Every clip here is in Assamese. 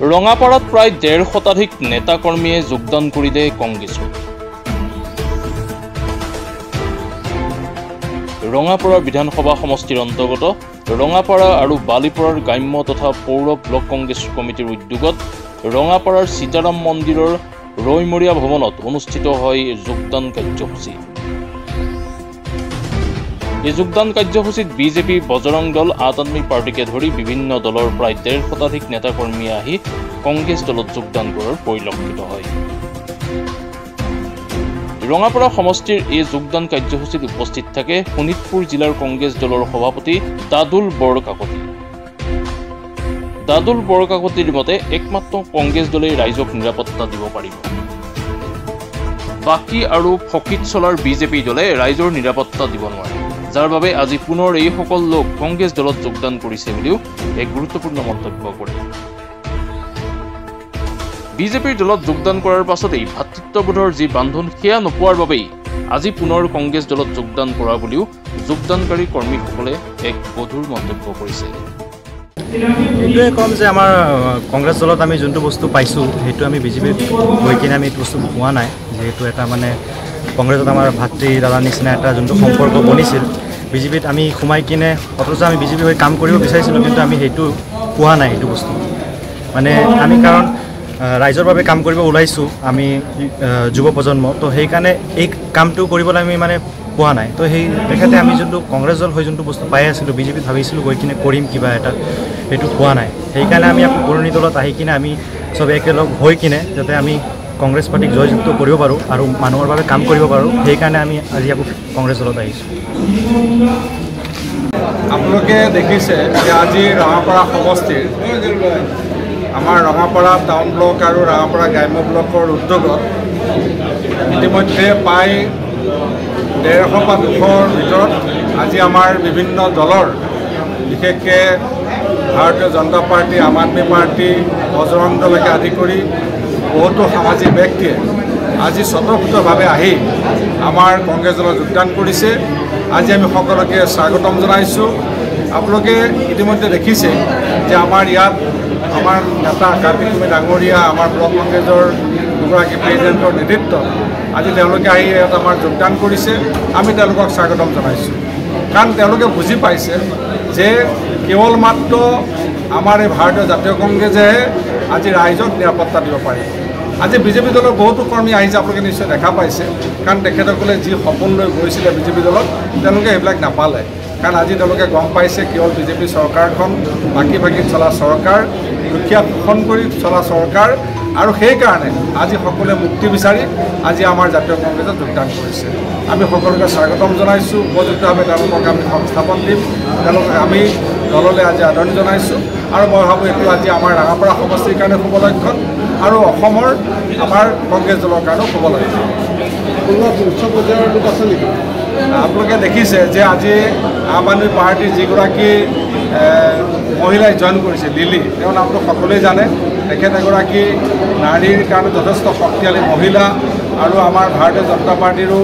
ৰঙাপাৰাত প্ৰায় ১৫০ শতাধিক নেতা কৰ্মীয়ে যোগদান কৰিলে কংগ্ৰেছত। ৰঙাপাৰা বিধানসভা সমষ্টিৰ অন্তৰ্গত ৰঙাপাৰা আৰু বালিপাৰাৰ গ্ৰাম্য তথা পৌৰ ব্লক কংগ্ৰেছ কমিটিৰ উদ্যোগত ৰঙাপাৰাৰ সীতাৰাম মন্দিৰৰ ৰৈমৰীয়া ভৱনত অনুষ্ঠিত হয় যোগদান কাৰ্যসূচী। এই যোগদান কাৰ্যসূচীত বিজেপি, বজৰং দল, আম আদমি পাৰ্টিকে ধৰি বিভিন্ন দলৰ প্ৰায় ১৫০ শতাধিক নেতা কৰ্মীয়ে আহি কংগ্ৰেছ দলত যোগদান কৰাৰ পৰিলক্ষিত হয়। ৰঙাপাৰা সমষ্টিৰ এই যোগদান কাৰ্যসূচীত উপস্থিত থাকে শোণিতপুৰ জিলাৰ কংগ্ৰেছ দলৰ সভাপতি দাদুল বৰকাকতি। দাদুল বৰকাকতিৰ মতে একমাত্ৰ কংগ্ৰেছ দলেই ৰাইজক নিৰাপত্তা দিব পাৰিব। বাকী আৰু ফকিত চলাৰ বিজেপি দলে ৰাইজৰ নিৰাপত্তা দিব নোৱাৰে, যাৰ বাবে আজি পুনৰ এইসকল লোক কংগ্ৰেছ দলত যোগদান কৰিছে বুলিও এক গুৰুত্বপূৰ্ণ মন্তব্য কৰে। বিজেপিৰ দলত যোগদান কৰাৰ পাছতেই ভাতৃত্ববোধৰ যি বান্ধোন সেয়া নোপোৱাৰ বাবেই আজি পুনৰ কংগ্ৰেছ দলত যোগদান কৰা বুলিও যোগদানকাৰী কৰ্মীসকলে এক গধুৰ মন্তব্য কৰিছে। এইটোৱে ক'ম যে আমাৰ কংগ্ৰেছ দলত আমি যোনটো বস্তু পাইছোঁ সেইটো আমি বিজেপিত গৈ কিনে আমি এইটো বস্তু পোৱা নাই। যিহেতু এটা মানে কংগ্ৰেছত আমাৰ ভাতৃ দাদাৰ নিচিনা এটা যোনটো সম্পৰ্ক বনিছিল, বিজেপিত আমি সোমাই কিনে অথচ আমি বিজেপি হৈ কাম কৰিব বিচাৰিছিলোঁ, কিন্তু আমি সেইটো পোৱা নাই। সেইটো বস্তু মানে আমি কাৰণ ৰাইজৰ বাবে কাম কৰিব ওলাইছোঁ, আমি যুৱ প্ৰজন্ম, তো সেইকাৰণে এই কামটো কৰিবলৈ আমি মানে পোৱা নাই। তো সেই তেখেতে আমি যোনটো কংগ্ৰেছ দল হৈ যোনটো বস্তু পাই আছিলোঁ, বিজেপিত ভাবিছিলোঁ গৈ কিনে কৰিম কিবা এটা, সেইটো পোৱা নাই। সেইকাৰণে আমি আকৌ পুৰণি দলত আহি কিনে আমি চবে একেলগ হৈ কিনে যাতে আমি কংগ্ৰেছ পাৰ্টিক জয়যুক্ত কৰিব পাৰোঁ আৰু মানুহৰ বাবে কাম কৰিব পাৰোঁ, সেইকাৰণে আমি আজি আকৌ কংগ্ৰেছ দলত আহিছোঁ। আপোনালোকে দেখিছে যে আজি ৰঙাপাৰা সমষ্টিৰ আমাৰ ৰঙাপাৰা টাউন ব্লক আৰু ৰঙাপাৰা গ্ৰাম্য ব্লকৰ উদ্যোগত ইতিমধ্যে প্ৰায় ১৫০ বা ২০০ৰ ভিতৰত আজি আমাৰ বিভিন্ন দলৰ, বিশেষকৈ ভাৰতীয় জনতা পাৰ্টি, আম আদমি পাৰ্টি, বজৰং দলকে আদি কৰি বহুতো সামাজিক ব্যক্তিয়ে আজি স্বতঃস্ফূৰ্তভাৱে আহি আমাৰ কংগ্ৰেছ দলত যোগদান কৰিছে। আজি আমি সকলোকে স্বাগতম জনাইছোঁ। আপোনালোকে ইতিমধ্যে দেখিছে যে আমাৰ ইয়াত আমাৰ নেতা কাৰ্তিক ডাঙৰীয়া, আমাৰ ব্লক কংগ্ৰেছৰ দুগৰাকী প্ৰেচিডেণ্টৰ নেতৃত্বত আজি তেওঁলোকে আহি ইয়াত আমাৰ যোগদান কৰিছে। আমি তেওঁলোকক স্বাগতম জনাইছোঁ, কাৰণ তেওঁলোকে বুজি পাইছে যে কেৱল মাত্ৰ আমাৰ এই ভাৰতীয় জাতীয় কংগ্ৰেছেহে আজি ৰাইজক নিৰাপত্তা দিব পাৰিব। আজি বিজেপি দলৰ বহুতো কৰ্মী আহিছে, আপোনালোকে নিশ্চয় দেখা পাইছে, কাৰণ তেখেতসকলে যি সপোন লৈ গৈছিলে বিজেপি দলত তেওঁলোকে সেইবিলাক নাপালে। কাৰণ আজি তেওঁলোকে গম পাইছে কেৱল বিজেপি চৰকাৰখন বাকী চলা চৰকাৰ, দুখীয়া শোষণ কৰি চলা চৰকাৰ, আৰু সেইকাৰণে আজি সকলোৱে মুক্তি বিচাৰি আজি আমাৰ জাতীয় কংগ্ৰেছত যোগদান কৰিছে। আমি সকলোকে স্বাগতম জনাইছোঁ। উপযুক্তভাৱে তেওঁলোকক আমি সংস্থাপন দিম, তেওঁলোকক আমি দললৈ আজি আদৰণি জনাইছোঁ। আৰু মই ভাবোঁ এইটো আজি আমাৰ ৰঙাপাৰা সমষ্টিৰ কাৰণে শুভ লক্ষণ আৰু অসমৰ আমাৰ কংগ্ৰেছ দলৰ কাৰণেও শুভ লক্ষণ। উচ্চ পৰ্যায়ৰ লোক আছে নেকি? আপোনালোকে দেখিছে যে আজি আম আদমি পাৰ্টিৰ যিগৰাকী মহিলাই জইন কৰিছে, লিলি, তেওঁৰ নামটো সকলোৱে জানে। তেখেত এগৰাকী নাৰীৰ কাৰণে যথেষ্ট শক্তিশালী মহিলা আৰু আমাৰ ভাৰতীয় জনতা পাৰ্টিৰো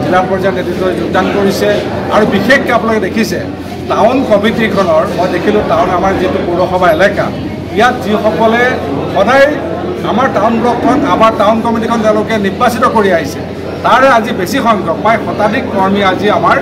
জিলা পৰ্যায়ৰ নেতৃত্বই যোগদান কৰিছে। আৰু বিশেষকৈ আপোনালোকে দেখিছে টাউন কমিটিখনৰ, মই দেখিলোঁ টাউন আমাৰ যিটো পৌৰসভা এলেকা, ইয়াত যিসকলে সদায় আমাৰ টাউন ব্লকখন, আমাৰ টাউন কমিটিখন তেওঁলোকে নিৰ্বাচিত কৰি আহিছে, তাৰে আজি বেছি সংখ্যক প্ৰায় শতাধিক কৰ্মী আজি আমাৰ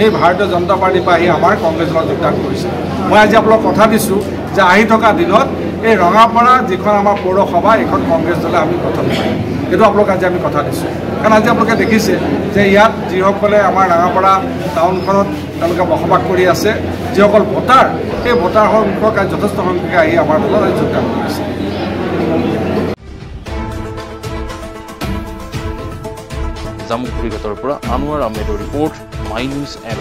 এই ভাৰতীয় জনতা পাৰ্টিৰ পৰা আহি আমাৰ কংগ্ৰেছ দলত যোগদান কৰিছে। মই আজি আপোনালোকক কথা দিছোঁ যে আহি থকা দিনত এই ৰঙাপাৰা যিখন আমাৰ পৌৰসভা, এইখন কংগ্ৰেছ দলে আমি গঠন কৰিম। এইটো আপোনালোক আজি আমি কথা দিছোঁ, কাৰণ আজি আপোনালোকে দেখিছে যে ইয়াত যিসকলে আমাৰ ৰঙাপাৰা টাউনখনত তেওঁলোকে বসবাস কৰি আছে, যিসকল ভোটাৰ, সেই ভোটাৰ সংখ্যক যথেষ্ট সংখ্যকে আহি আমাৰ দলত যোগদান কৰিছে। জামুগুৰিঘাটৰ পৰা আনোৱাৰ আহমেদৰ ৰিপৰ্ট, মাই নিউজ এম।